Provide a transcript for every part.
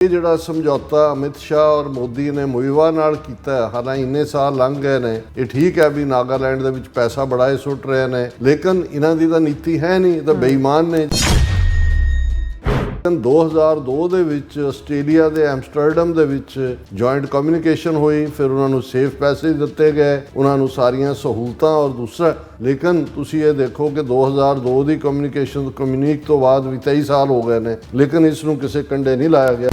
ਇਹ ਜਿਹੜਾ ਸਮਝੌਤਾ ਅਮਿਤ ਸ਼ਾਹ ਔਰ ਮੋਦੀ ਨੇ ਮੁਈਵਾ ਨਾਲ ਕੀਤਾ, ਹਾਲਾਂਕਿ ਇੰਨੇ ਸਾਲ ਲੰਘ ਗਏ ਨੇ, ਇਹ ਠੀਕ ਹੈ ਵੀ ਨਾਗਾਲੈਂਡ ਦੇ ਵਿੱਚ ਪੈਸਾ ਬੜਾ ਹੀ ਸੁੱਟ ਰਹੇ ਨੇ, ਲੇਕਿਨ ਇਹਨਾਂ ਦੀ ਤਾਂ ਨੀਤੀ ਹੈ ਨਹੀਂ, ਇਹ ਤਾਂ ਬੇਈਮਾਨ ਨੇ। 2002 ਦੇ ਵਿੱਚ ਆਸਟ੍ਰੇਲੀਆ ਦੇ ਐਮਸਟਰਡਮ ਦੇ ਵਿੱਚ ਜੁਆਇੰਟ ਕਮਿਊਨੀਕੇਸ਼ਨ ਹੋਈ, ਫਿਰ ਉਹਨਾਂ ਨੂੰ ਸੇਫ ਪੈਸੇ ਦਿੱਤੇ ਗਏ, ਉਹਨਾਂ ਨੂੰ ਸਾਰੀਆਂ ਸਹੂਲਤਾਂ ਔਰ ਦੂਸਰਾ, ਲੇਕਿਨ ਤੁਸੀਂ ਇਹ ਦੇਖੋ ਕਿ 2002 ਦੀ ਕਮਿਊਨੀਕ ਤੋਂ ਬਾਅਦ ਵੀ 23 ਸਾਲ ਹੋ ਗਏ ਨੇ, ਲੇਕਿਨ ਇਸ ਨੂੰ ਕਿਸੇ ਕੰਡੇ ਨਹੀਂ ਲਾਇਆ ਗਿਆ।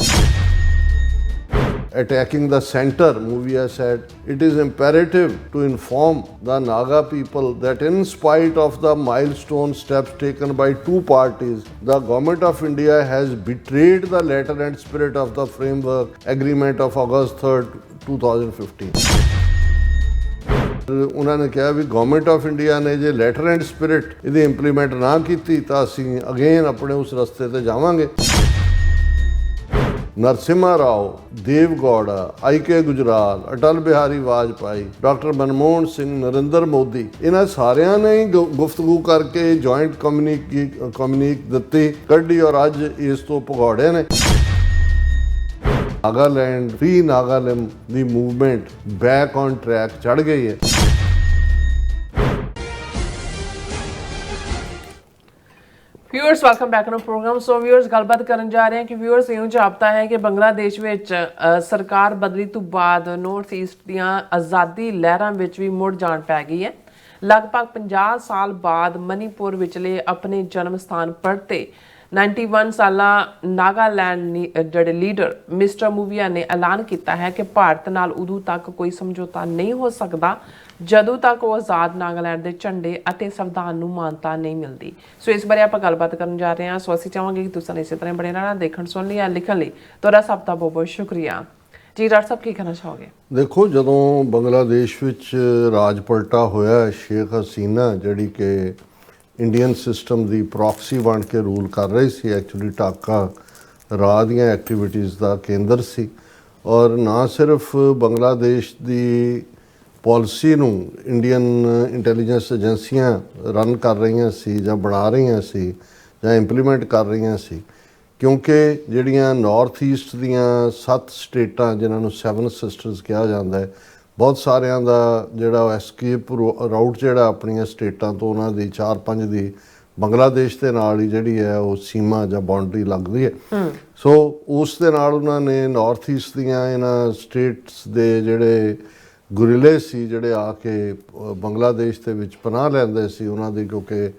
Attacking the center, movie has said, it is imperative to inform the Naga people that in spite of the milestone steps taken by two parties, the government of India has betrayed the letter and spirit of the framework agreement of August 3rd, 2015. ਉਹਨਾਂ ਨੇ ਕਿਹਾ ਵੀ government of India ਨੇ ਜੇ letter and spirit ਇਹਦੀ implement ਨਾ ਕੀਤੀ ਤਾਂ ਅਸੀਂ ਅਗੇਨ ਆਪਣੇ ਉਸ ਰਸਤੇ ਤੇ ਜਾਵਾਂਗੇ। ਨਰਸਿਮਹਾ ਰਾਓ, ਦੇਵ ਗੌੜਾ, ਆਈ.ਕੇ. ਗੁਜਰਾਲ, ਅਟਲ ਬਿਹਾਰੀ ਵਾਜਪਾਈ, ਡਾਕਟਰ ਮਨਮੋਹਨ ਸਿੰਘ, ਨਰਿੰਦਰ ਮੋਦੀ, ਇਹਨਾਂ ਸਾਰਿਆਂ ਨੇ ਗੁਫ਼ਤਗੂ ਕਰਕੇ ਜੁਆਇੰਟ ਕਮਿਊਨੀਕ ਦਿੱਤੀ, ਕੱਢੀ ਔਰ ਅੱਜ ਇਸ ਤੋਂ ਭਗੌੜੇ ਨੇ। ਨਾਗਾਲੈਂਡ, ਫ੍ਰੀ ਨਾਗਾਲੈਂਡ ਦੀ ਮੂਵਮੈਂਟ ਬੈਕ ਔਨ ਟਰੈਕ ਚੜ੍ਹ ਗਈ ਹੈ। Viewers welcome back to program. So viewers गलबात करन जा रहे हैं कि व्यूअर्स इउं जापता है कि बांग्लादेश विच सरकार बदली तो बाद नॉर्थ ईस्ट दियां आज़ादी लहरां विच भी मुड़ जान पै गई है। लगभग 50 साल बाद मणिपुर विचले अपने जन्म स्थान परते 91 साला नागालैंड ਜਿਹੜੇ ਲੀਡਰ ਮਿਸਟਰ ਮੂਵੀਆ ਨੇ ਐਲਾਨ ਕੀਤਾ ਹੈ ਕਿ ਭਾਰਤ ਨਾਲ ਉਦੋਂ ਤੱਕ ਕੋਈ ਸਮਝੌਤਾ ਨਹੀਂ ਹੋ ਸਕਦਾ ਜਦੋਂ ਤੱਕ ਉਹ ਆਜ਼ਾਦ ਨਾਗਾਲੈਂਡ ਦੇ ਝੰਡੇ ਅਤੇ ਸੰਵਿਧਾਨ ਨੂੰ ਮਾਨਤਾ ਨਹੀਂ ਮਿਲਦੀ। ਸੋ ਇਸ ਬਾਰੇ ਆਪਾਂ ਗੱਲਬਾਤ ਕਰਨ ਜਾ ਰਹੇ ਹਾਂ। ਸੋ ਅਸੀਂ ਚਾਹਾਂਗੇ ਕਿ ਤੁਸੀਂ ਇਸੇ ਤਰ੍ਹਾਂ ਬਣੇ ਰਹਿਣਾ, ਦੇਖਣ ਸੁਣ ਲਈ, ਲਿਖਣ ਲਈ ਤੁਹਾਡਾ ਸਭ ਦਾ ਬਹੁਤ ਬਹੁਤ ਸ਼ੁਕਰੀਆ ਜੀ। ਡਾਕਟਰ ਸਾਹਿਬ ਕੀ ਕਹਿਣਾ ਚਾਹੋਗੇ? ਦੇਖੋ, ਜਦੋਂ ਬੰਗਲਾਦੇਸ਼ ਵਿੱਚ ਰਾਜ ਪਲਟਾ ਹੋਇਆ, ਸ਼ੇਖ ਹਸੀਨਾ ਜਿਹੜੀ ਕਿ ਇੰਡੀਅਨ ਸਿਸਟਮ ਦੀ ਪ੍ਰੋਕਸੀ ਬਣ ਕੇ ਰੂਲ ਕਰ ਰਹੀ ਸੀ, ਐਕਚੁਅਲੀ ਢਾਕਾ ਰਾਹ ਦੀਆਂ ਐਕਟੀਵਿਟੀਜ਼ ਦਾ ਕੇਂਦਰ ਸੀ, ਔਰ ਨਾ ਸਿਰਫ ਬੰਗਲਾਦੇਸ਼ ਦੀ ਪਾਲਿਸੀ ਨੂੰ ਇੰਡੀਅਨ ਇੰਟੈਲੀਜੈਂਸ ਏਜੰਸੀਆਂ ਰਨ ਕਰ ਰਹੀਆਂ ਸੀ ਜਾਂ ਬਣਾ ਰਹੀਆਂ ਸੀ ਜਾਂ ਇੰਪਲੀਮੈਂਟ ਕਰ ਰਹੀਆਂ ਸੀ, ਕਿਉਂਕਿ ਜਿਹੜੀਆਂ ਨਾਰਥ ਈਸਟ ਦੀਆਂ 7 ਸਟੇਟਾਂ ਜਿਨ੍ਹਾਂ ਨੂੰ 7 ਸਿਸਟਰਸ ਕਿਹਾ ਜਾਂਦਾ ਹੈ, ਬਹੁਤ ਸਾਰਿਆਂ ਦਾ ਜਿਹੜਾ ਐਸਕੇਪ ਰਾਊਟ ਜਿਹੜਾ ਆਪਣੀਆਂ ਸਟੇਟਾਂ ਤੋਂ ਉਹਨਾਂ ਦੀ 4-5 ਦੀ ਬੰਗਲਾਦੇਸ਼ ਦੇ ਨਾਲ ਹੀ ਜਿਹੜੀ ਹੈ ਉਹ ਸੀਮਾ ਜਾਂ ਬਾਉਂਡਰੀ ਲੱਗਦੀ ਹੈ। ਸੋ ਉਸ ਦੇ ਨਾਲ ਉਹਨਾਂ ਨੇ ਨਾਰਥ ਈਸਟ ਦੀਆਂ ਇਹਨਾਂ ਸਟੇਟਸ ਦੇ ਜਿਹੜੇ ਗੁਰਿਲੇ ਸੀ, ਜਿਹੜੇ ਆ ਕੇ ਬੰਗਲਾਦੇਸ਼ ਦੇ ਵਿੱਚ ਪਨਾਹ ਲੈਂਦੇ ਸੀ, ਉਹਨਾਂ ਦੀ, ਕਿਉਂਕਿ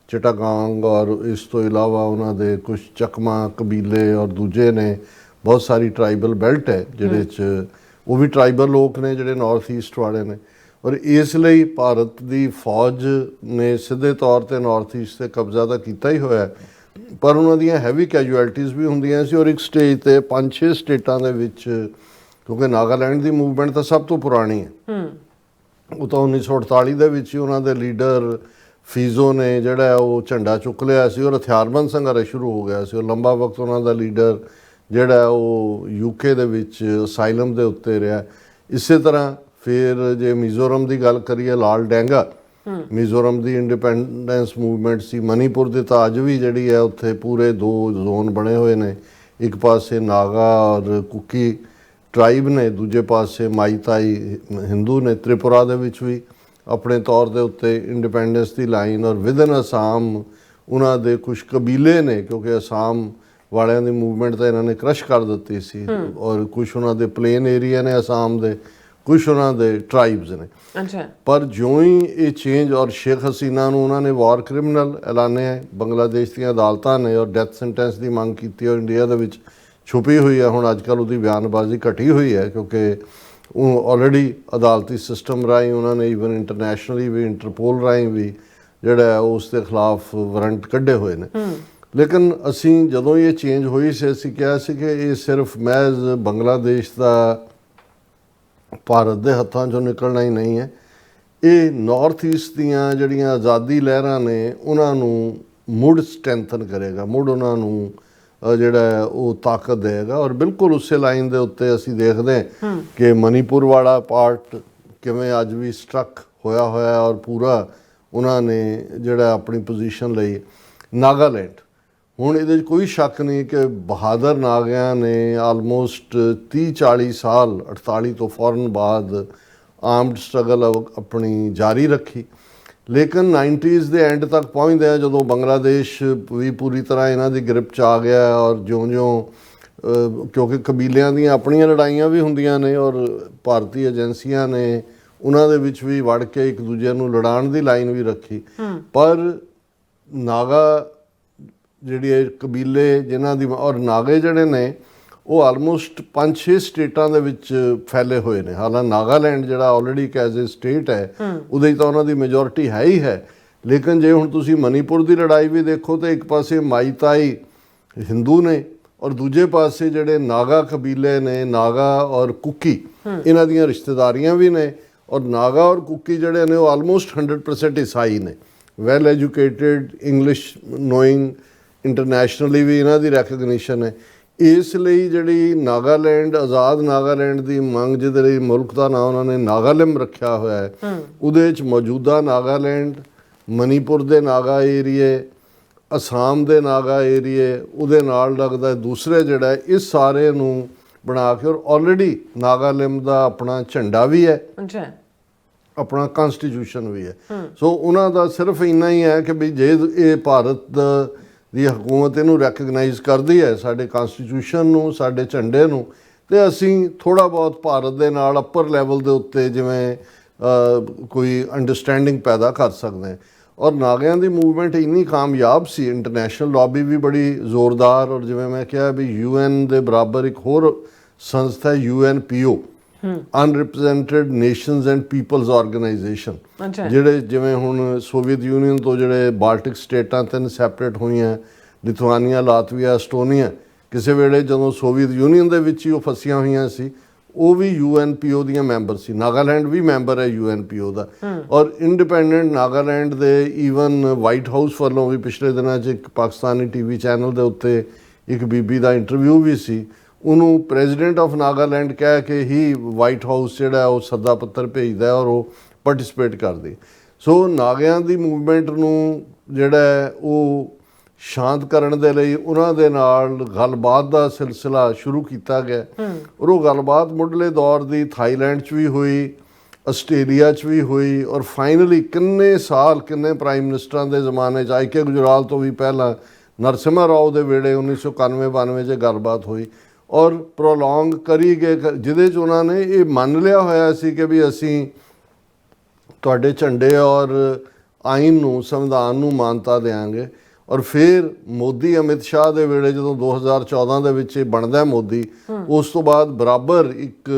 ਚਿਟਾਗਾਂਗ ਔਰ ਇਸ ਤੋਂ ਇਲਾਵਾ ਉਹਨਾਂ ਦੇ ਕੁਝ ਚਕਮਾ ਕਬੀਲੇ ਔਰ ਦੂਜੇ ਨੇ, ਬਹੁਤ ਸਾਰੀ ਟਰਾਈਬਲ ਬੈਲਟ ਹੈ ਜਿਹਦੇ 'ਚ ਉਹ ਵੀ ਟਰਾਈਬਲ ਲੋਕ ਨੇ ਜਿਹੜੇ ਨਾਰਥ ਈਸਟ ਵਾਲੇ ਨੇ, ਔਰ ਇਸ ਲਈ ਭਾਰਤ ਦੀ ਫੌਜ ਨੇ ਸਿੱਧੇ ਤੌਰ 'ਤੇ ਨਾਰਥ ਈਸਟ 'ਤੇ ਕਬਜ਼ਾ ਤਾਂ ਕੀਤਾ ਹੀ ਹੋਇਆ, ਪਰ ਉਹਨਾਂ ਦੀਆਂ ਹੈਵੀ ਕੈਜੂਅਲਟੀਜ਼ ਵੀ ਹੁੰਦੀਆਂ ਸੀ। ਔਰ ਇੱਕ ਸਟੇਜ 'ਤੇ 5-6 ਸਟੇਟਾਂ ਦੇ ਵਿੱਚ, ਕਿਉਂਕਿ ਨਾਗਾਲੈਂਡ ਦੀ ਮੂਵਮੈਂਟ ਤਾਂ ਸਭ ਤੋਂ ਪੁਰਾਣੀ ਹੈ, ਉਹ ਤਾਂ 1948 ਦੇ ਵਿੱਚ ਹੀ ਉਹਨਾਂ ਦੇ ਲੀਡਰ ਫੀਜ਼ੋ ਨੇ ਜਿਹੜਾ ਉਹ ਝੰਡਾ ਚੁੱਕ ਲਿਆ ਸੀ ਔਰ ਹਥਿਆਰਬੰਦ ਸੰਘਰਸ਼ ਸ਼ੁਰੂ ਹੋ ਗਿਆ ਸੀ। ਔਰ ਲੰਬਾ ਵਕਤ ਉਹਨਾਂ ਦਾ ਲੀਡਰ ਜਿਹੜਾ ਉਹ UK ਦੇ ਵਿੱਚ ਅਸਾਈਲਮ ਦੇ ਉੱਤੇ ਰਿਹਾ। ਇਸੇ ਤਰ੍ਹਾਂ ਫਿਰ ਜੇ ਮਿਜ਼ੋਰਮ ਦੀ ਗੱਲ ਕਰੀਏ, ਲਾਲ ਡੈਂਗਾ ਮਿਜ਼ੋਰਮ ਦੀ ਇੰਡੀਪੈਂਡੈਂਸ ਮੂਵਮੈਂਟ ਸੀ। ਮਨੀਪੁਰ ਦੇ ਤਾਂ ਅੱਜ ਵੀ ਜਿਹੜੀ ਹੈ ਉੱਥੇ ਪੂਰੇ 2 ਜ਼ੋਨ ਬਣੇ ਹੋਏ ਨੇ, ਇੱਕ ਪਾਸੇ ਨਾਗਾ ਔਰ ਕੁਕੀ ਟਰਾਈਬ ਨੇ, ਦੂਜੇ ਪਾਸੇ ਮਾਈਤਾਈ ਹਿੰਦੂ ਨੇ। ਤ੍ਰਿਪੁਰਾ ਦੇ ਵਿੱਚ ਵੀ ਆਪਣੇ ਤੌਰ ਦੇ ਉੱਤੇ ਇੰਡੀਪੈਂਡੈਂਸ ਦੀ ਲਾਈਨ, ਔਰ ਵਿਦਨ ਅਸਾਮ ਉਹਨਾਂ ਦੇ ਕੁਝ ਕਬੀਲੇ ਨੇ, ਕਿਉਂਕਿ ਅਸਾਮ ਵਾਲਿਆਂ ਦੀ ਮੂਵਮੈਂਟ ਤਾਂ ਇਹਨਾਂ ਨੇ ਕ੍ਰਸ਼ ਕਰ ਦਿੱਤੀ ਸੀ, ਔਰ ਕੁਝ ਉਹਨਾਂ ਦੇ ਪਲੇਨ ਏਰੀਆ ਨੇ ਅਸਾਮ ਦੇ, ਕੁਝ ਉਹਨਾਂ ਦੇ ਟਰਾਈਬਸ ਨੇ। ਪਰ ਜਿਉਂ ਹੀ ਇਹ ਚੇਂਜ, ਔਰ ਸ਼ੇਖ ਹਸੀਨਾ ਨੂੰ ਉਹਨਾਂ ਨੇ ਵਾਰ ਕ੍ਰਿਮੀਨਲ ਐਲਾਨਿਆ ਬੰਗਲਾਦੇਸ਼ ਦੀਆਂ ਅਦਾਲਤਾਂ ਨੇ, ਔਰ ਡੈਥ ਸੈਂਟੈਂਸ ਦੀ ਮੰਗ ਕੀਤੀ, ਔਰ ਇੰਡੀਆ ਦੇ ਵਿੱਚ ਛੁਪੀ ਹੋਈ ਹੈ। ਹੁਣ ਅੱਜ ਕੱਲ੍ਹ ਉਹਦੀ ਬਿਆਨਬਾਜ਼ੀ ਘਟੀ ਹੋਈ ਹੈ, ਕਿਉਂਕਿ ਉਹ ਆਲਰੇਡੀ ਅਦਾਲਤੀ ਸਿਸਟਮ ਰਾਹੀਂ ਉਹਨਾਂ ਨੇ ਈਵਨ ਇੰਟਰਨੈਸ਼ਨਲੀ ਵੀ, ਇੰਟਰਪੋਲ ਰਾਹੀਂ ਵੀ ਜਿਹੜਾ ਉਸ ਦੇ ਖਿਲਾਫ ਵਾਰੰਟ ਕੱਢੇ ਹੋਏ ਨੇ। ਲੇਕਿਨ ਅਸੀਂ ਜਦੋਂ ਇਹ ਚੇਂਜ ਹੋਈ ਸੀ, ਅਸੀਂ ਕਿਹਾ ਸੀ ਕਿ ਇਹ ਸਿਰਫ ਮਹਿਜ਼ ਬੰਗਲਾਦੇਸ਼ ਦਾ ਭਾਰਤ ਦੇ ਹੱਥਾਂ 'ਚੋਂ ਨਿਕਲਣਾ ਹੀ ਨਹੀਂ ਹੈ, ਇਹ ਨਾਰਥ ਈਸਟ ਦੀਆਂ ਜਿਹੜੀਆਂ ਆਜ਼ਾਦੀ ਲਹਿਰਾਂ ਨੇ ਉਹਨਾਂ ਨੂੰ ਮੁੜ ਸਟਰੈਂਥਨ ਕਰੇਗਾ, ਮੁੜ ਉਹਨਾਂ ਨੂੰ ਜਿਹੜਾ ਉਹ ਤਾਕਤ ਦੇਗਾ। ਔਰ ਬਿਲਕੁਲ ਉਸੇ ਲਾਈਨ ਦੇ ਉੱਤੇ ਅਸੀਂ ਦੇਖਦੇ ਕਿ ਮਨੀਪੁਰ ਵਾਲਾ ਪਾਰਟ ਕਿਵੇਂ ਅੱਜ ਵੀ ਸਟਰਕ ਹੋਇਆ ਔਰ ਪੂਰਾ ਉਹਨਾਂ ਨੇ ਜਿਹੜਾ ਆਪਣੀ ਪੋਜੀਸ਼ਨ ਲਈ। ਨਾਗਾਲੈਂਡ ਹੁਣ ਇਹਦੇ 'ਚ ਕੋਈ ਸ਼ੱਕ ਨਹੀਂ ਕਿ ਬਹਾਦਰ ਨਾਗਿਆਂ ਨੇ ਆਲਮੋਸਟ 30-40 ਸਾਲ 48 ਤੋਂ ਫੌਰਨ ਬਾਅਦ ਆਰਮਡ ਸਟਰਗਲ ਆਪਣੀ ਜਾਰੀ ਰੱਖੀ। ਲੇਕਿਨ 90s ਦੇ ਐਂਡ ਤੱਕ ਪਹੁੰਚਦੇ ਆ ਜਦੋਂ ਬੰਗਲਾਦੇਸ਼ ਵੀ ਪੂਰੀ ਤਰ੍ਹਾਂ ਇਹਨਾਂ ਦੀ ਗ੍ਰਿਪ 'ਚ ਆ ਗਿਆ ਔਰ ਜਿਉਂ-ਜਿਉਂ ਕਿਉਂਕਿ ਕਬੀਲਿਆਂ ਦੀਆਂ ਆਪਣੀਆਂ ਲੜਾਈਆਂ ਵੀ ਹੁੰਦੀਆਂ ਨੇ ਔਰ ਭਾਰਤੀ ਏਜੰਸੀਆਂ ਨੇ ਉਹਨਾਂ ਦੇ ਵਿੱਚ ਵੀ ਵੜ ਕੇ ਇੱਕ ਦੂਜੇ ਨੂੰ ਲੜਾਉਣ ਦੀ ਲਾਈਨ ਵੀ ਰੱਖੀ। ਪਰ ਨਾਗਾ ਜਿਹੜੀ ਇਹ ਕਬੀਲੇ ਜਿਨ੍ਹਾਂ ਦੀ ਔਰ ਨਾਗੇ ਜਿਹੜੇ ਨੇ ਉਹ ਆਲਮੋਸਟ 5-6 ਸਟੇਟਾਂ ਦੇ ਵਿੱਚ ਫੈਲੇ ਹੋਏ ਨੇ। ਹਾਲਾਂਕਿ ਨਾਗਾਲੈਂਡ ਜਿਹੜਾ ਆਲਰੇਡੀ ਇੱਕ ਐਜ਼ ਏ ਸਟੇਟ ਹੈ ਉਹਦੇ 'ਚ ਤਾਂ ਉਹਨਾਂ ਦੀ ਮੈਜੋਰਿਟੀ ਹੈ ਹੀ ਹੈ, ਲੇਕਿਨ ਜੇ ਹੁਣ ਤੁਸੀਂ ਮਨੀਪੁਰ ਦੀ ਲੜਾਈ ਵੀ ਦੇਖੋ ਤਾਂ ਇੱਕ ਪਾਸੇ ਮਾਈ ਤਾਈ ਹਿੰਦੂ ਨੇ ਔਰ ਦੂਜੇ ਪਾਸੇ ਜਿਹੜੇ ਨਾਗਾ ਕਬੀਲੇ ਨੇ, ਨਾਗਾ ਔਰ ਕੁਕੀ, ਇਹਨਾਂ ਦੀਆਂ ਰਿਸ਼ਤੇਦਾਰੀਆਂ ਵੀ ਨੇ ਔਰ ਨਾਗਾ ਔਰ ਕੁਕੀ ਜਿਹੜੇ ਨੇ ਉਹ ਆਲਮੋਸਟ 100% ਈਸਾਈ ਨੇ, well educated, English knowing, internationally ਵੀ ਇਹਨਾਂ ਦੀ ਰੈਕਗਨੀਸ਼ਨ ਹੈ। ਇਸ ਲਈ ਜਿਹੜੀ ਨਾਗਾਲੈਂਡ, ਆਜ਼ਾਦ ਨਾਗਾਲੈਂਡ ਦੀ ਮੰਗ, ਜਿਹਦੇ ਲਈ ਮੁਲਕ ਦਾ ਨਾਮ ਉਹਨਾਂ ਨੇ ਨਾਗਾਲਿਮ ਰੱਖਿਆ ਹੋਇਆ ਹੈ, ਉਹਦੇ 'ਚ ਮੌਜੂਦਾ ਨਾਗਾਲੈਂਡ, ਮਨੀਪੁਰ ਦੇ ਨਾਗਾ ਏਰੀਏ, ਅਸਾਮ ਦੇ ਨਾਗਾ ਏਰੀਏ, ਉਹਦੇ ਨਾਲ ਲੱਗਦਾ ਦੂਸਰੇ ਜਿਹੜਾ ਇਸ ਸਾਰੇ ਨੂੰ ਬਣਾ ਕੇ ਔਰ ਆਲਰੇਡੀ ਨਾਗਾਲਿਮ ਦਾ ਆਪਣਾ ਝੰਡਾ ਵੀ ਹੈ, ਆਪਣਾ ਕਨਸਟੀਟਿਊਸ਼ਨ ਵੀ ਹੈ। ਸੋ ਉਹਨਾਂ ਦਾ ਸਿਰਫ ਇੰਨਾ ਹੀ ਹੈ ਕਿ ਵੀ ਜੇ ਇਹ ਭਾਰਤ ਦੀ ਹਕੂਮਤ ਇਹਨੂੰ ਰੈਕਗਨਾਈਜ਼ ਕਰਦੀ ਹੈ, ਸਾਡੇ ਕਨਸਟੀਟਿਊਸ਼ਨ ਨੂੰ, ਸਾਡੇ ਝੰਡੇ ਨੂੰ, ਤੇ ਅਸੀਂ ਥੋੜ੍ਹਾ ਬਹੁਤ ਭਾਰਤ ਦੇ ਨਾਲ ਅੱਪਰ ਲੈਵਲ ਦੇ ਉੱਤੇ ਜਿਵੇਂ ਕੋਈ ਅੰਡਰਸਟੈਂਡਿੰਗ ਪੈਦਾ ਕਰ ਸਕਦੇ ਹਾਂ। ਔਰ ਨਾਗਿਆਂ ਦੀ ਮੂਵਮੈਂਟ ਇੰਨੀ ਕਾਮਯਾਬ ਸੀ, ਇੰਟਰਨੈਸ਼ਨਲ ਲੌਬੀ ਵੀ ਬੜੀ ਜ਼ੋਰਦਾਰ, ਔਰ ਜਿਵੇਂ ਮੈਂ ਕਿਹਾ ਵੀ UN ਦੇ ਬਰਾਬਰ ਇੱਕ ਹੋਰ ਸੰਸਥਾ UNPO, unrepresented nations and peoples organisation, ਜਿਹੜੇ ਜਿਵੇਂ ਹੁਣ ਸੋਵੀਅਤ ਯੂਨੀਅਨ ਤੋਂ ਜਿਹੜੇ ਬਾਲਟਿਕ ਸਟੇਟਾਂ 3 ਸੈਪਰੇਟ ਹੋਈਆਂ, ਲਿਥੁਆਨੀਆ, ਲਾਤਵੀਆ, ਐਸਟੋਨੀਆ, ਕਿਸੇ ਵੇਲੇ ਜਦੋਂ ਸੋਵੀਅਤ ਯੂਨੀਅਨ ਦੇ ਵਿੱਚ ਹੀ ਉਹ ਫਸੀਆਂ ਹੋਈਆਂ ਸੀ, ਉਹ ਵੀ UNPO ਦੀਆਂ ਮੈਂਬਰ ਸੀ। ਨਾਗਾਲੈਂਡ ਵੀ ਮੈਂਬਰ ਹੈ UNPO ਦਾ। ਔਰ ਇੰਡੀਪੈਂਡੈਂਟ ਨਾਗਾਲੈਂਡ ਦੇ ਈਵਨ ਵਾਈਟ ਹਾਊਸ ਵੱਲੋਂ ਵੀ ਪਿਛਲੇ ਦਿਨਾਂ 'ਚ ਇੱਕ ਪਾਕਿਸਤਾਨੀ TV ਚੈਨਲ ਦੇ ਉੱਤੇ ਇੱਕ ਬੀਬੀ ਦਾ ਇੰਟਰਵਿਊ ਵੀ ਸੀ, ਉਹਨੂੰ ਪ੍ਰੈਜ਼ੀਡੈਂਟ ਆਫ ਨਾਗਾਲੈਂਡ ਕਹਿ ਕੇ ਹੀ ਵਾਈਟ ਹਾਊਸ ਜਿਹੜਾ ਉਹ ਸੱਦਾ ਪੱਤਰ ਭੇਜਦਾ ਔਰ ਉਹ ਪਾਰਟਿਸਿਪੇਟ ਕਰਦੀ। ਸੋ ਨਾਗਿਆਂ ਦੀ ਮੂਵਮੈਂਟ ਨੂੰ ਜਿਹੜਾ ਉਹ ਸ਼ਾਂਤ ਕਰਨ ਦੇ ਲਈ ਉਹਨਾਂ ਦੇ ਨਾਲ ਗੱਲਬਾਤ ਦਾ ਸਿਲਸਿਲਾ ਸ਼ੁਰੂ ਕੀਤਾ ਗਿਆ ਔਰ ਉਹ ਗੱਲਬਾਤ ਮੁੱਢਲੇ ਦੌਰ ਦੀ ਥਾਈਲੈਂਡ 'ਚ ਵੀ ਹੋਈ, ਆਸਟ੍ਰੇਲੀਆ 'ਚ ਵੀ ਹੋਈ ਔਰ ਫਾਈਨਲੀ ਕਿੰਨੇ ਪ੍ਰਾਈਮ ਮਿਨਿਸਟਰਾਂ ਦੇ ਜ਼ਮਾਨੇ 'ਚ IK ਗੁਜਰਾਲ ਤੋਂ ਵੀ ਪਹਿਲਾਂ ਨਰਸਿਮਹਾ ਰਾਓ ਦੇ ਵੇਲੇ 1991-92 'ਚ ਗੱਲਬਾਤ ਹੋਈ ਔਰ ਪ੍ਰੋਲੋਂਗ ਕਰੀ ਗਏ, ਜਿਹਦੇ 'ਚ ਉਹਨਾਂ ਨੇ ਇਹ ਮੰਨ ਲਿਆ ਹੋਇਆ ਸੀ ਕਿ ਵੀ ਅਸੀਂ ਤੁਹਾਡੇ ਝੰਡੇ ਔਰ ਆਈਨ ਨੂੰ, ਸੰਵਿਧਾਨ ਨੂੰ ਮਾਨਤਾ ਦੇਵਾਂਗੇ। ਔਰ ਫਿਰ ਮੋਦੀ ਅਮਿਤ ਸ਼ਾਹ ਦੇ ਵੇਲੇ ਜਦੋਂ 2014 ਦੇ ਵਿੱਚ ਇਹ ਬਣਦਾ ਮੋਦੀ, ਉਸ ਤੋਂ ਬਾਅਦ ਬਰਾਬਰ ਇੱਕ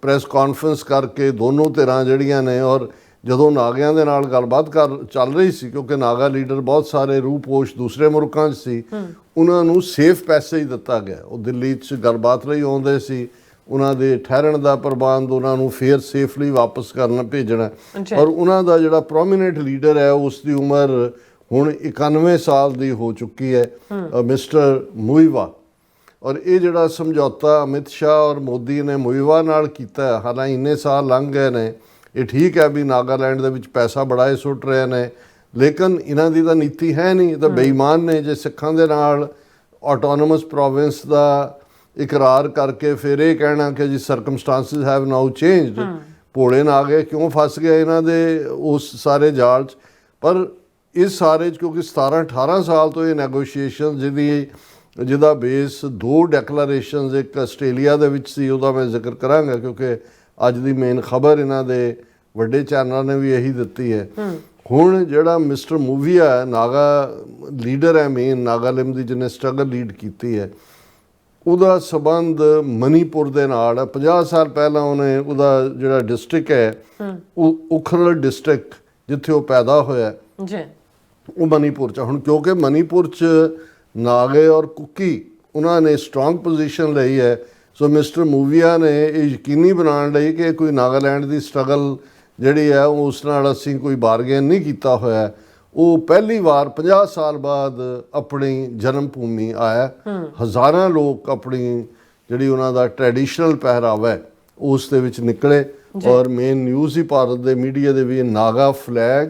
ਪ੍ਰੈਸ ਕਾਨਫਰੰਸ ਕਰਕੇ ਦੋਨੋਂ ਧਿਰਾਂ ਜਿਹੜੀਆਂ ਨੇ, ਔਰ ਜਦੋਂ ਨਾਗਿਆਂ ਦੇ ਨਾਲ ਗੱਲਬਾਤ ਚੱਲ ਰਹੀ ਸੀ, ਕਿਉਂਕਿ ਨਾਗਾ ਲੀਡਰ ਬਹੁਤ ਸਾਰੇ ਰੂਪੋਸ਼ ਦੂਸਰੇ ਮੁਲਕਾਂ 'ਚ ਸੀ, ਉਹਨਾਂ ਨੂੰ ਸੇਫ ਪੈਸੇਜ ਦਿੱਤਾ ਗਿਆ। ਉਹ ਦਿੱਲੀ 'ਚ ਗੱਲਬਾਤ ਲਈ ਆਉਂਦੇ ਸੀ, ਉਹਨਾਂ ਦੇ ਠਹਿਰਣ ਦਾ ਪ੍ਰਬੰਧ, ਉਹਨਾਂ ਨੂੰ ਫੇਰ ਸੇਫਲੀ ਵਾਪਸ ਭੇਜਣਾ। ਔਰ ਉਹਨਾਂ ਦਾ ਜਿਹੜਾ ਪ੍ਰੋਮੀਨੈਂਟ ਲੀਡਰ ਹੈ ਉਸ ਦੀ ਉਮਰ ਹੁਣ 91 ਸਾਲ ਦੀ ਹੋ ਚੁੱਕੀ ਹੈ, ਮਿਸਟਰ ਮੁਈਵਾ। ਔਰ ਇਹ ਜਿਹੜਾ ਸਮਝੌਤਾ ਅਮਿਤ ਸ਼ਾਹ ਔਰ ਮੋਦੀ ਨੇ ਮੁਈਵਾ ਨਾਲ ਕੀਤਾ, ਹਾਲਾਂਕਿ ਇੰਨੇ ਸਾਲ ਲੰਘ ਗਏ ਨੇ, ਇਹ ਠੀਕ ਹੈ ਵੀ ਨਾਗਾਲੈਂਡ ਦੇ ਵਿੱਚ ਪੈਸਾ ਬੜਾ ਹੀ ਸੁੱਟ ਰਹੇ ਨੇ, ਲੇਕਿਨ ਇਹਨਾਂ ਦੀ ਤਾਂ ਨੀਤੀ ਹੈ ਨਹੀਂ, ਇਹ ਤਾਂ ਬੇਈਮਾਨ ਨੇ। ਜੇ ਸਿੱਖਾਂ ਦੇ ਨਾਲ ਆਟੋਨੋਮਸ ਪ੍ਰੋਵਿੰਸ ਦਾ ਇਕਰਾਰ ਕਰਕੇ ਫਿਰ ਇਹ ਕਹਿਣਾ ਕਿ ਜੀ ਸਰਕਮਸਟੈਂਸਿਸ ਹੈਵ ਨਾਓ ਚੇਂਜਡ, ਭੋਲੇ ਨਾਗੇ ਕਿਉਂ ਫਸ ਗਏ ਇਹਨਾਂ ਦੇ ਉਸ ਸਾਰੇ ਜਾਲ 'ਚ। ਪਰ ਇਸ ਸਾਰੇ 'ਚ ਕਿਉਂਕਿ 17-18 ਸਾਲ ਤੋਂ ਇਹ ਨੈਗੋਸ਼ੀਏਸ਼ਨ ਜਿਹਦਾ ਬੇਸ 2 ਡੈਕਲੇਰੇਸ਼ਨਸ, ਇੱਕ ਆਸਟ੍ਰੇਲੀਆ ਦੇ ਵਿੱਚ ਸੀ, ਉਹਦਾ ਮੈਂ ਜ਼ਿਕਰ ਕਰਾਂਗਾ ਕਿਉਂਕਿ ਅੱਜ ਦੀ ਮੇਨ ਖਬਰ ਇਹਨਾਂ ਦੇ ਵੱਡੇ ਚੈਨਲਾਂ ਨੇ ਵੀ ਇਹੀ ਦਿੱਤੀ ਹੈ। ਹੁਣ ਜਿਹੜਾ ਮਿਸਟਰ ਮੂਵੀਆ ਨਾਗਾ ਲੀਡਰ ਹੈ, ਮੇਨ ਨਾਗਾਲਿਮ ਦੀ ਜਿਹਨੇ ਸਟਰਗਲ ਲੀਡ ਕੀਤੀ ਹੈ, ਉਹਦਾ ਸਬੰਧ ਮਨੀਪੁਰ ਦੇ ਨਾਲ ਹੈ। 50 ਸਾਲ ਪਹਿਲਾਂ ਉਹਨੇ ਉਹਦਾ ਜਿਹੜਾ ਡਿਸਟ੍ਰਿਕਟ ਹੈ ਉਹ ਉਖਰਲ ਡਿਸਟ੍ਰਿਕਟ ਜਿੱਥੇ ਉਹ ਪੈਦਾ ਹੋਇਆ ਜੀ, ਉਹ ਮਨੀਪੁਰ 'ਚ। ਹੁਣ ਕਿਉਂਕਿ ਮਨੀਪੁਰ 'ਚ ਨਾਗੇ ਔਰ ਕੁਕੀ ਉਹਨਾਂ ਨੇ ਸਟਰੋਂਗ ਪੋਜੀਸ਼ਨ ਲਈ ਹੈ, ਸੋ ਮਿਸਟਰ ਮੂਵੀਆ ਨੇ ਇਹ ਯਕੀਨੀ ਬਣਾਉਣ ਲਈ ਕਿ ਕੋਈ ਨਾਗਾਲੈਂਡ ਦੀ ਸਟਰਗਲ ਜਿਹੜੀ ਹੈ ਉਸ ਨਾਲ ਅਸੀਂ ਕੋਈ ਬਾਰਗੇਨ ਨਹੀਂ ਕੀਤਾ ਹੋਇਆ, ਉਹ ਪਹਿਲੀ ਵਾਰ 50 ਸਾਲ ਬਾਅਦ ਆਪਣੀ ਜਨਮ ਭੂਮੀ ਆਇਆ। ਹਜ਼ਾਰਾਂ ਲੋਕ ਆਪਣੀ ਜਿਹੜੀ ਉਹਨਾਂ ਦਾ ਟ੍ਰੈਡੀਸ਼ਨਲ ਪਹਿਰਾਵਾ ਹੈ ਉਸ ਦੇ ਵਿੱਚ ਨਿਕਲੇ ਔਰ ਮੇਨ ਨਿਊਜ਼ ਹੀ ਭਾਰਤ ਦੇ ਮੀਡੀਆ ਦੇ ਵੀ Naga flag,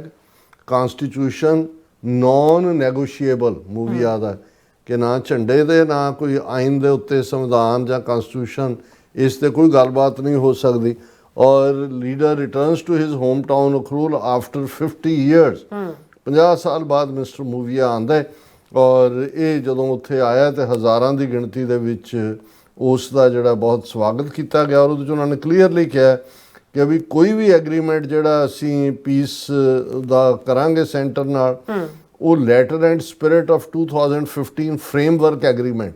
constitution, non negotiable ਮੂਵੀ ਆਦਾ ਕਿ ਨਾ ਝੰਡੇ ਦੇ ਨਾ ਕੋਈ ਆਇਨ ਦੇ ਉੱਤੇ ਸੰਵਿਧਾਨ ਜਾਂ ਕਨਸਟੀਟਿਊਸ਼ਨ ਇਸ ਤੇ ਕੋਈ ਗੱਲਬਾਤ ਨਹੀਂ ਹੋ ਸਕਦੀ। ਔਰ leader returns to his home town Ukhrul after 50 years 50 ਸਾਲ ਬਾਅਦ ਮਿਸਟਰ ਮੂਵੀਆ ਆਉਂਦਾ ਔਰ ਇਹ ਜਦੋਂ ਉੱਥੇ ਆਇਆ ਤੇ ਹਜ਼ਾਰਾਂ ਦੀ ਗਿਣਤੀ ਦੇ ਵਿੱਚ ਉਸ ਦਾ ਜਿਹੜਾ ਬਹੁਤ ਸਵਾਗਤ ਕੀਤਾ ਗਿਆ ਔਰ ਉਹਦੇ 'ਚ ਉਹਨਾਂ ਨੇ ਕਲੀਅਰਲੀ ਕਿਹਾ ਕਿ ਵੀ ਕੋਈ ਵੀ ਐਗਰੀਮੈਂਟ ਜਿਹੜਾ ਅਸੀਂ ਪੀਸ ਦਾ ਕਰਾਂਗੇ ਸੈਂਟਰ ਨਾਲ ਉਹ letter and spirit of 2015 framework agreement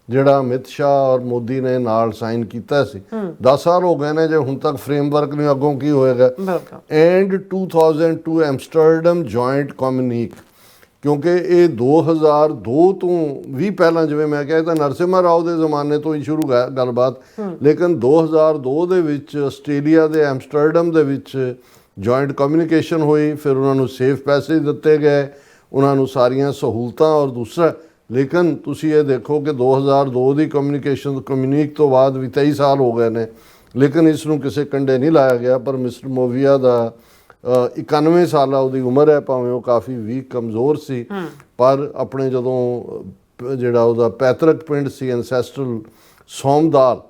ਜਿਹੜਾ ਅਮਿਤ ਸ਼ਾਹ ਔਰ ਮੋਦੀ ਨੇ ਨਾਲ ਸਾਈਨ ਕੀਤਾ ਸੀ 10 ਸਾਲ ਹੋ ਗਏ ਨੇ ਜੇ ਹੁਣ ਤੱਕ ਫਰੇਮਵਰਕ ਨਹੀਂ ਅੱਗੋਂ ਕੀ ਹੋਏਗਾ। ਐਂਡ 2002 ਐਮਸਟਰਡਮ ਜੁਆਇੰਟ ਕਮਿਊਨੀਕ ਕਿਉਂਕਿ ਇਹ 2002 ਤੋਂ ਵੀ ਪਹਿਲਾਂ ਜਿਵੇਂ ਮੈਂ ਕਿਹਾ ਇਹ ਤਾਂ ਨਰਸਿਮਹਾ ਰਾਓ ਦੇ ਜ਼ਮਾਨੇ ਤੋਂ ਹੀ ਸ਼ੁਰੂ ਹੈ ਗੱਲਬਾਤ ਲੇਕਿਨ 2002 ਦੇ ਵਿੱਚ ਆਸਟ੍ਰੇਲੀਆ ਦੇ ਐਮਸਟਰਡਮ ਦੇ ਵਿੱਚ ਜੁਆਇੰਟ ਕਮਿਊਨੀਕੇਸ਼ਨ ਹੋਈ ਫਿਰ ਉਹਨਾਂ ਨੂੰ ਸੇਫ ਪੈਸੇਜ ਦਿੱਤੇ ਗਏ ਉਹਨਾਂ ਨੂੰ ਸਾਰੀਆਂ ਸਹੂਲਤਾਂ ਔਰ ਦੂਸਰਾ ਲੇਕਿਨ ਤੁਸੀਂ ਇਹ ਦੇਖੋ ਕਿ 2002 ਦੀ ਕਮਿਊਨੀਕ ਤੋਂ ਬਾਅਦ ਵੀ 23 ਸਾਲ ਹੋ ਗਏ ਨੇ ਲੇਕਿਨ ਇਸ ਨੂੰ ਕਿਸੇ ਕੰਡੇ ਨਹੀਂ ਲਾਇਆ ਗਿਆ। ਪਰ ਮਿਸਟਰ ਮੂਵੀਆ ਦਾ 91 ਸਾਲਾ ਉਹਦੀ ਉਮਰ ਹੈ ਭਾਵੇਂ ਉਹ ਕਾਫੀ ਵੀਕ ਕਮਜ਼ੋਰ ਸੀ ਪਰ ਆਪਣੇ ਜਦੋਂ ਜਿਹੜਾ ਉਹਦਾ ਪੈਤਰਕ ਪਿੰਡ ਸੀ ਐਨਸੈਸਟਰਲ ਸੋਮਦਾਲ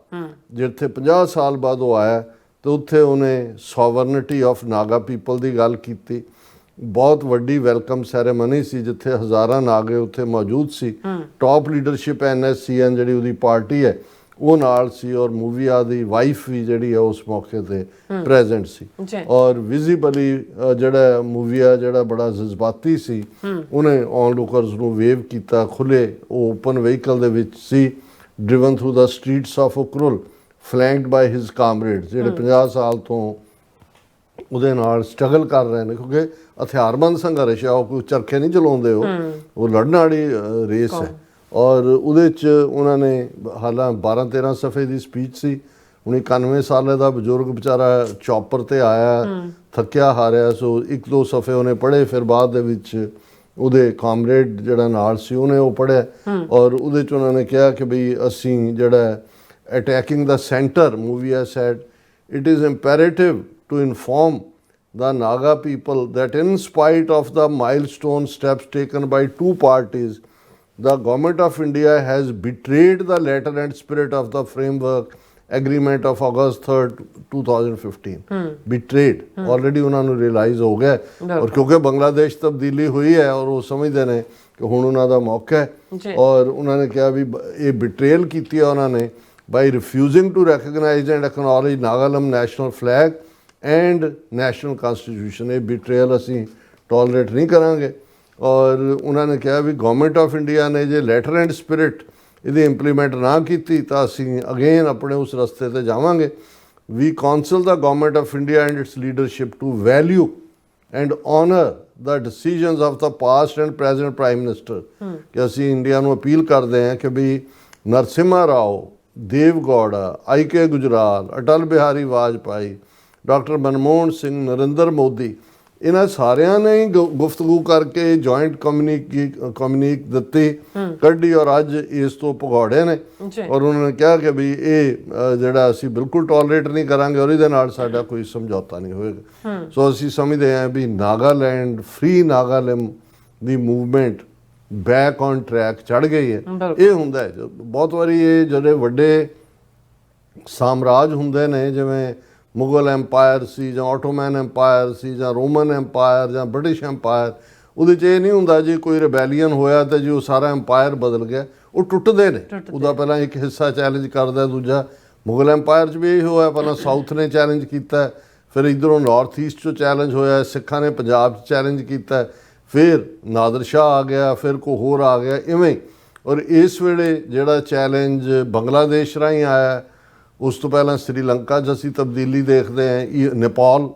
ਜਿੱਥੇ 50 ਸਾਲ ਬਾਅਦ ਉਹ ਆਇਆ ਤੇ ਉੱਥੇ ਉਹਨੇ ਸੋਵਰਨਿਟੀ ਆਫ ਨਾਗਾ ਪੀਪਲ ਦੀ ਗੱਲ ਕੀਤੀ। ਬਹੁਤ ਵੱਡੀ ਵੈਲਕਮ ਸੈਰੇਮਨੀ ਸੀ ਜਿੱਥੇ ਹਜ਼ਾਰਾਂ ਨਾਗੇ ਉੱਥੇ ਮੌਜੂਦ ਸੀ। ਟੌਪ ਲੀਡਰਸ਼ਿਪ NSCN ਜਿਹੜੀ ਉਹਦੀ ਪਾਰਟੀ ਹੈ ਉਹ ਨਾਲ ਸੀ ਔਰ ਮੂਵੀਆ ਦੀ ਵਾਈਫ ਵੀ ਜਿਹੜੀ ਹੈ ਉਸ ਮੌਕੇ ਤੇ ਪ੍ਰੈਜ਼ੈਂਟ ਸੀ ਔਰ ਵਿਜ਼ੀਬਲੀ ਜਿਹੜਾ ਮੂਵੀਆ ਜਿਹੜਾ ਬੜਾ ਜਜ਼ਬਾਤੀ ਸੀ ਉਹਨੇ ਔਨ ਲੋਕਰਸ ਨੂੰ ਵੇਵ ਕੀਤਾ ਖੁੱਲੇ ਉਹ ਓਪਨ ਵਹੀਕਲ ਦੇ ਵਿੱਚ ਸੀ driven through the streets of Ukhrul flanked by his comrades ਜਿਹੜੇ 50 ਸਾਲ ਤੋਂ ਉਹਦੇ ਨਾਲ ਸਟਰਗਲ ਕਰ ਰਹੇ ਨੇ ਕਿਉਂਕਿ ਹਥਿਆਰਬੰਦ ਸੰਘਰਸ਼ ਆ ਉਹ ਕੋਈ ਚਰਖੇ ਨਹੀਂ ਚਲਾਉਂਦੇ ਉਹ ਲੜਨ ਵਾਲੀ ਰੇਸ ਹੈ ਔਰ ਉਹਦੇ 'ਚ ਉਹਨਾਂ ਨੇ ਹਾਲਾਂ 12-13 ਸਫ਼ੇ ਦੀ ਸਪੀਚ ਸੀ ਹੁਣ 91 ਸਾਲ ਦਾ ਬਜ਼ੁਰਗ ਵਿਚਾਰਾ ਚੌਪਰ ਤੇ ਆਇਆ ਥੱਕਿਆ ਹਾਰਿਆ ਸੋ 1-2 ਸਫ਼ੇ ਉਹਨੇ ਪੜ੍ਹੇ ਫਿਰ ਬਾਅਦ ਦੇ ਵਿੱਚ ਉਹਦੇ ਕਾਮਰੇਡ ਜਿਹੜਾ ਨਾਲ ਸੀ ਉਹਨੇ ਉਹ ਪੜ੍ਹਿਆ ਔਰ ਉਹਦੇ 'ਚ ਉਹਨਾਂ ਨੇ ਕਿਹਾ ਕਿ ਬਈ ਅਸੀਂ ਜਿਹੜਾ ਅਟੈਕਿੰਗ ਦਾ ਸੈਂਟਰ ਮੂਵੀਆ said it is imperative to inform the Naga people that in spite of the milestone steps taken by two parties, the government of India has betrayed the letter and spirit of the framework agreement of August 3rd, 2015. Betrayed. Already ਉਹਨਾਂ ਨੂੰ realize ਹੋ ਗਿਆ ਔਰ ਕਿਉਂਕਿ ਬੰਗਲਾਦੇਸ਼ ਤਬਦੀਲੀ ਹੋਈ ਹੈ ਔਰ ਉਹ ਸਮਝਦੇ ਨੇ ਕਿ ਹੁਣ ਉਹਨਾਂ ਦਾ ਮੌਕਾ ਹੈ ਔਰ ਉਹਨਾਂ ਨੇ ਕਿਹਾ ਵੀ ਇਹ ਬਿਟਰੇਲ ਕੀਤੀ ਹੈ ਉਹਨਾਂ ਨੇ by refusing to recognize and acknowledge Nagaland national flag and national constitution ਇਹ ਬਿਟਰੇਲ ਅਸੀਂ ਟੋਲਰੇਟ ਨਹੀਂ ਕਰਾਂਗੇ ਔਰ ਉਹਨਾਂ ਨੇ ਕਿਹਾ ਵੀ ਗਵਰਨਮੈਂਟ ਆਫ ਇੰਡੀਆ ਨੇ ਜੇ ਲੈਟਰ ਐਂਡ ਸਪਿਰਿਟ ਇਹਦੀ ਇੰਪਲੀਮੈਂਟ ਨਾ ਕੀਤੀ ਤਾਂ ਅਸੀਂ ਅਗੇਨ ਆਪਣੇ ਉਸ ਰਸਤੇ ਤੇ ਜਾਵਾਂਗੇ। We counsel the government of India and its leadership to value and honour the decisions of the past and present prime minister ਕਿ ਅਸੀਂ ਇੰਡੀਆ ਨੂੰ ਅਪੀਲ ਕਰਦੇ ਹਾਂ ਕਿ ਵੀ ਨਰਸਿਮਹਾ ਰਾਓ ਦੇਵ ਗੌੜਾ IK ਗੁਜਰਾਲ ਅਟਲ ਬਿਹਾਰੀ ਵਾਜਪਾਈ ਡਾਕਟਰ ਮਨਮੋਹਨ ਸਿੰਘ ਨਰਿੰਦਰ ਮੋਦੀ ਇਹਨਾਂ ਸਾਰਿਆਂ ਨੇ ਹੀ ਗੁਫ਼ਤਗੂ ਕਰਕੇ ਜੁਆਇੰਟ ਕਮਿਊਨੀਕ ਦਿੱਤੀ ਕੱਢੀ ਔਰ ਅੱਜ ਇਸ ਤੋਂ ਭਗੌੜੇ ਨੇ ਔਰ ਉਹਨਾਂ ਨੇ ਕਿਹਾ ਕਿ ਵੀ ਇਹ ਜਿਹੜਾ ਅਸੀਂ ਬਿਲਕੁਲ ਟੋਲਰੇਟ ਨਹੀਂ ਕਰਾਂਗੇ ਔਰ ਇਹਦੇ ਨਾਲ ਸਾਡਾ ਕੋਈ ਸਮਝੌਤਾ ਨਹੀਂ ਹੋਏਗਾ। ਸੋ ਅਸੀਂ ਸਮਝਦੇ ਹਾਂ ਵੀ ਨਾਗਾਲੈਂਡ ਫ੍ਰੀ ਨਾਗਾਲੈਂਡ ਦੀ ਮੂਵਮੈਂਟ ਬੈਕ ਔਨ ਟਰੈਕ ਚੜ ਗਈ ਹੈ। ਇਹ ਹੁੰਦਾ ਹੈ ਬਹੁਤ ਵਾਰੀ ਇਹ ਜਿਹੜੇ ਵੱਡੇ ਸਾਮਰਾਜ ਹੁੰਦੇ ਨੇ ਜਿਵੇਂ ਮੁਗਲ ਐਮਪਾਇਰ ਸੀ ਜਾਂ ਆਟੋਮੈਨ ਐਮਪਾਇਰ ਸੀ ਜਾਂ ਰੋਮਨ ਐਮਪਾਇਰ ਜਾਂ ਬ੍ਰਿਟਿਸ਼ ਐਮਪਾਇਰ ਉਹਦੇ 'ਚ ਇਹ ਨਹੀਂ ਹੁੰਦਾ ਜੀ ਕੋਈ ਰਿਬੈਲੀਅਨ ਹੋਇਆ ਤਾਂ ਜੀ ਉਹ ਸਾਰਾ ਐਮਪਾਇਰ ਬਦਲ ਗਿਆ ਉਹ ਟੁੱਟਦੇ ਨੇ ਉਹਦਾ ਪਹਿਲਾਂ ਇੱਕ ਹਿੱਸਾ ਚੈਲੰਜ ਕਰਦਾ ਦੂਜਾ ਮੁਗਲ ਐਮਪਾਇਰ 'ਚ ਵੀ ਇਹ ਹੋਇਆ ਪਹਿਲਾਂ ਸਾਊਥ ਨੇ ਚੈਲੰਜ ਕੀਤਾ ਫਿਰ ਇੱਧਰੋਂ ਨਾਰਥ ਈਸਟ 'ਚੋਂ ਚੈਲੰਜ ਹੋਇਆ ਸਿੱਖਾਂ ਨੇ ਪੰਜਾਬ 'ਚ ਚੈਲੰਜ ਕੀਤਾ ਫਿਰ ਨਾਦਰ ਸ਼ਾਹ ਆ ਗਿਆ ਫਿਰ ਕੋਈ ਹੋਰ ਆ ਗਿਆ ਇਵੇਂ ਔਰ ਇਸ ਵੇਲੇ ਜਿਹੜਾ ਚੈਲੰਜ ਬੰਗਲਾਦੇਸ਼ ਰਾਹੀਂ ਆਇਆ ਉਸ ਤੋਂ ਪਹਿਲਾਂ ਸ੍ਰੀਲੰਕਾ 'ਚ ਅਸੀਂ ਤਬਦੀਲੀ ਦੇਖਦੇ ਹਾਂ ਨੇਪਾਲ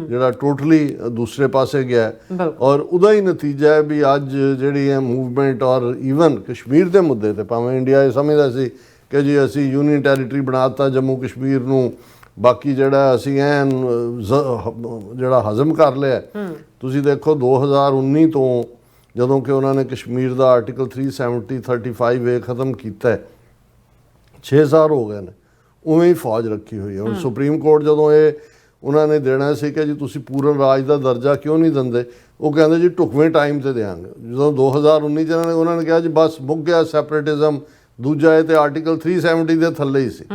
ਜਿਹੜਾ ਟੋਟਲੀ ਦੂਸਰੇ ਪਾਸੇ ਗਿਆ ਔਰ ਉਹਦਾ ਹੀ ਨਤੀਜਾ ਹੈ ਵੀ ਅੱਜ ਜਿਹੜੀ ਹੈ ਮੂਵਮੈਂਟ ਔਰ ਈਵਨ ਕਸ਼ਮੀਰ ਦੇ ਮੁੱਦੇ ਤੇ ਭਾਵੇਂ ਇੰਡੀਆ ਇਹ ਸਮਝਦਾ ਸੀ ਕਿ ਜੀ ਅਸੀਂ ਯੂਨੀਅਨ ਟੈਰੀਟਰੀ ਬਣਾ ਦਿੱਤਾ ਜੰਮੂ ਕਸ਼ਮੀਰ ਨੂੰ ਬਾਕੀ ਜਿਹੜਾ ਅਸੀਂ ਐਨ ਜਿਹੜਾ ਹਜ਼ਮ ਕਰ ਲਿਆ ਤੁਸੀਂ ਦੇਖੋ 2019 ਤੋਂ ਜਦੋਂ ਕਿ ਉਹਨਾਂ ਨੇ ਕਸ਼ਮੀਰ ਦਾ ਆਰਟੀਕਲ 370-35A ਖਤਮ ਕੀਤਾ 6 ਸਾਲ ਹੋ ਗਏ ਨੇ ਉਵੇਂ ਹੀ ਫੌਜ ਰੱਖੀ ਹੋਈ ਹੈ। ਹੁਣ ਸੁਪਰੀਮ ਕੋਰਟ ਜਦੋਂ ਇਹ ਉਹਨਾਂ ਨੇ ਦੇਣਾ ਸੀ ਕਿ ਜੀ ਤੁਸੀਂ ਪੂਰਨ ਰਾਜ ਦਾ ਦਰਜਾ ਕਿਉਂ ਨਹੀਂ ਦਿੰਦੇ। ਉਹ ਕਹਿੰਦੇ ਜੀ ਢੁਕਵੇਂ ਟਾਈਮ ਤੇ ਦੇਾਂਗੇ। ਜਦੋਂ 2019 ਚ ਉਹਨਾਂ ਨੇ ਕਿਹਾ ਜੀ ਬਸ ਮੁੱਕ ਗਿਆ ਸੈਪਰੇਟਿਜ਼ਮ, ਦੂਜਾ ਇਹ ਤੇ ਆਰਟੀਕਲ 370 ਦੇ ਥੱਲੇ ਹੀ ਸੀ।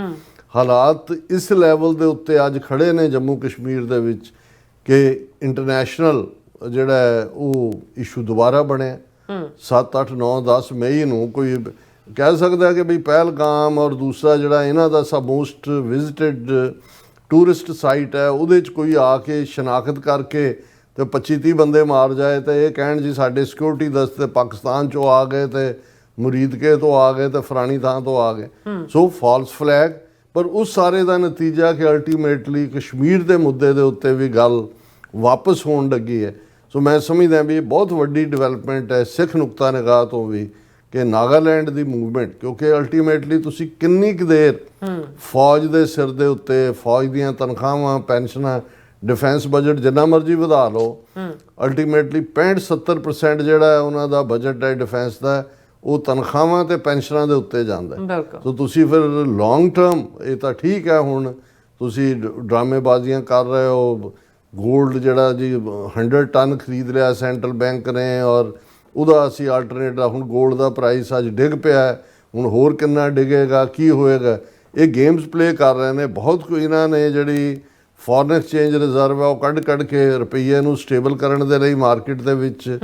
ਹਾਲਾਤ ਇਸ ਲੈਵਲ ਦੇ ਉੱਤੇ ਅੱਜ ਖੜੇ ਨੇ ਜੰਮੂ ਕਸ਼ਮੀਰ ਦੇ ਵਿੱਚ ਕਿ ਇੰਟਰਨੈਸ਼ਨਲ ਜਿਹੜਾ ਹੈ ਉਹ ਇਸ਼ੂ ਦੁਬਾਰਾ ਬਣਿਆ। 7, 8, 9, 10 ਮਈ ਨੂੰ ਕੋਈ ਕਹਿ ਸਕਦਾ ਕਿ ਵੀ ਪਹਿਲਗਾਮ ਔਰ ਦੂਸਰਾ ਜਿਹੜਾ ਇਹਨਾਂ ਦਾ ਸਭ ਮੋਸਟ ਵਿਜ਼ਿਟਡ ਟੂਰਿਸਟ ਸਾਈਟ ਹੈ ਉਹਦੇ 'ਚ ਕੋਈ ਆ ਕੇ ਸ਼ਨਾਖਤ ਕਰਕੇ ਤੇ 25-30 ਬੰਦੇ ਮਾਰ ਜਾਏ ਤੇ ਇਹ ਕਹਿਣ ਜੀ ਸਾਡੇ ਸਿਕਿਉਰਿਟੀ ਦਸਤੇ ਪਾਕਿਸਤਾਨ 'ਚੋਂ ਆ ਗਏ ਤੇ ਮੁਰੀਦਕੇ ਤੋਂ ਆ ਗਏ ਤੇ ਫਲਾਣੀ ਥਾਂ ਤੋਂ ਆ ਗਏ। ਸੋ ਫਾਲਸ ਫਲੈਗ। ਪਰ ਉਸ ਸਾਰੇ ਦਾ ਨਤੀਜਾ ਕਿ ਅਲਟੀਮੇਟਲੀ ਕਸ਼ਮੀਰ ਦੇ ਮੁੱਦੇ ਦੇ ਉੱਤੇ ਵੀ ਗੱਲ ਵਾਪਸ ਹੋਣ ਲੱਗੀ ਹੈ। ਸੋ ਮੈਂ ਸਮਝਦਾ ਵੀ ਇਹ ਬਹੁਤ ਵੱਡੀ ਡਿਵੈਲਪਮੈਂਟ ਹੈ ਸਿੱਖ ਨੁਕਤਾ ਨਿਗਾਹ ਤੋਂ ਵੀ ਕਿ ਨਾਗਾਲੈਂਡ ਦੀ ਮੂਵਮੈਂਟ, ਕਿਉਂਕਿ ਅਲਟੀਮੇਟਲੀ ਤੁਸੀਂ ਕਿੰਨੀ ਕੁ ਦੇਰ ਫੌਜ ਦੇ ਸਿਰ ਦੇ ਉੱਤੇ ਫੌਜ ਦੀਆਂ ਤਨਖਾਹਾਂ, ਪੈਨਸ਼ਨਾਂ, ਡਿਫੈਂਸ ਬਜਟ ਜਿੰਨਾ ਮਰਜ਼ੀ ਵਧਾ ਲਓ, ਅਲਟੀਮੇਟਲੀ 65-70% ਜਿਹੜਾ ਹੈ ਉਹਨਾਂ ਦਾ ਬਜਟ ਹੈ ਡਿਫੈਂਸ ਦਾ, ਉਹ ਤਨਖਾਹਾਂ ਤੇ ਪੈਨਸ਼ਨਾਂ ਦੇ ਉੱਤੇ ਜਾਂਦਾ ਹੈ। ਸੋ ਤੁਸੀਂ ਫਿਰ ਲੌਂਗ ਟਰਮ ਇਹ ਤਾਂ ਠੀਕ ਹੈ, ਹੁਣ ਤੁਸੀਂ ਡਰਾਮੇਬਾਜ਼ੀਆਂ ਕਰ ਰਹੇ ਹੋ। ਗੋਲਡ ਜਿਹੜਾ ਜੀ 100 ਟਨ ਖਰੀਦ ਲਿਆ ਸੈਂਟਰਲ ਬੈਂਕ ਨੇ ਔਰ ਉਹਦਾ ਅਸੀਂ ਆਲਟਰਨੇਟ, ਹੁਣ ਗੋਲਡ ਦਾ ਪ੍ਰਾਈਸ ਅੱਜ ਡਿੱਗ ਪਿਆ, ਹੁਣ ਹੋਰ ਕਿੰਨਾ ਡਿੱਗੇਗਾ, ਕੀ ਹੋਏਗਾ, ਇਹ ਗੇਮਸ ਪਲੇ ਕਰ ਰਹੇ ਨੇ। ਬਹੁਤ ਕੋਈ ਇਹਨਾਂ ਨੇ ਜਿਹੜੀ ਫੋਰਨ ਐਕਸਚੇਂਜ ਰਿਜ਼ਰਵ ਹੈ ਉਹ ਕੱਢ ਕੇ ਰੁਪਈਏ ਨੂੰ ਸਟੇਬਲ ਕਰਨ ਦੇ ਲਈ ਮਾਰਕੀਟ ਦੇ ਵਿੱਚ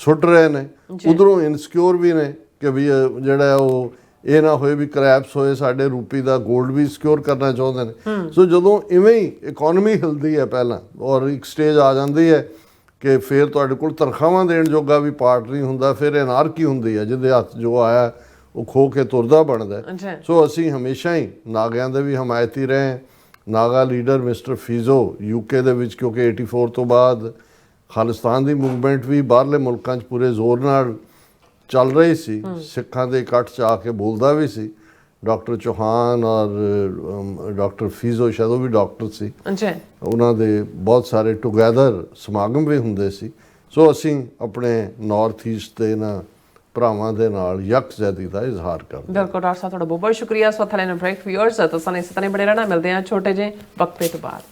ਸੁੱਟ ਰਹੇ ਨੇ। ਉਧਰੋਂ ਇਨਸਿਕਿਉਰ ਵੀ ਨੇ ਕਿ ਵੀ ਜਿਹੜਾ ਉਹ ਇਹ ਨਾ ਹੋਏ ਵੀ ਕਰੈਪਸ ਹੋਏ ਸਾਡੇ ਰੂਪੀ ਦਾ, ਗੋਲਡ ਵੀ ਸਿਕਿਉਰ ਕਰਨਾ ਚਾਹੁੰਦੇ ਨੇ। ਸੋ ਜਦੋਂ ਇਵੇਂ ਹੀ ਇਕਨੋਮੀ ਹਿਲਦੀ ਹੈ ਪਹਿਲਾਂ ਔਰ ਇੱਕ ਸਟੇਜ ਆ ਜਾਂਦੀ ਹੈ ਕਿ ਫਿਰ ਤੁਹਾਡੇ ਕੋਲ ਤਨਖਾਹਾਂ ਦੇਣ ਜੋਗਾ ਵੀ ਪਾਰਟ ਨਹੀਂ ਹੁੰਦਾ, ਫਿਰ ਐਨਾਰਕੀ ਹੁੰਦੀ ਹੈ, ਜਿਹਦੇ ਹੱਥ ਜੋ ਆਇਆ ਉਹ ਖੋ ਕੇ ਤੁਰਦਾ ਬਣਦਾ। ਸੋ ਅਸੀਂ ਹਮੇਸ਼ਾ ਹੀ ਨਾਗਿਆਂ ਦੇ ਵੀ ਹਮਾਇਤੀ ਰਹੇ। ਨਾਗਾ ਲੀਡਰ ਮਿਸਟਰ ਫੀਜ਼ੋ UK ਦੇ ਵਿੱਚ, ਕਿਉਂਕਿ 84 ਤੋਂ ਬਾਅਦ ਖਾਲਿਸਤਾਨ ਦੀ ਮੂਵਮੈਂਟ ਵੀ ਬਾਹਰਲੇ ਮੁਲਕਾਂ 'ਚ ਪੂਰੇ ਜ਼ੋਰ ਨਾਲ ਚੱਲ ਰਹੀ ਸੀ, ਸਿੱਖਾਂ ਦੇ ਇਕੱਠ 'ਚ ਆ ਕੇ ਬੋਲਦਾ ਵੀ ਸੀ। ਡਾਕਟਰ ਚੌਹਾਨ ਔਰ ਡਾਕਟਰ ਫੀਜ਼ੋ, ਸ਼ਾਇਦ ਉਹ ਵੀ ਡਾਕਟਰ ਸੀ, ਉਹਨਾਂ ਦੇ ਬਹੁਤ ਸਾਰੇ ਟੁਗੈਦਰ ਸਮਾਗਮ ਵੀ ਹੁੰਦੇ ਸੀ। ਸੋ ਅਸੀਂ ਆਪਣੇ ਨਾਰਥ ਈਸਟ ਦੇ ਇਹਨਾਂ ਭਰਾਵਾਂ ਦੇ ਨਾਲ ਯਕਜਹਿਤੀ ਦਾ ਇਜ਼ਹਾਰ ਕਰਦੇ। ਬਿਲਕੁਲ ਡਾਕਟਰ ਸਾਹਿਬ, ਤੁਹਾਡਾ ਬਹੁਤ ਬਹੁਤ ਸ਼ੁਕਰੀਆ। ਸੋ ਥਲੇ ਨੇ ਬ੍ਰੇਕ ਵਿਊਅਰਸ ਤਾਂ ਸਾਨੂੰ ਇਸੇ ਤਰ੍ਹਾਂ ਬੜੇ ਰਹਿਣਾ। ਮਿਲਦੇ ਹਾਂ ਛੋਟੇ ਜਿਹੇ ਵਕਫੇ ਤੋਂ ਬਾਅਦ।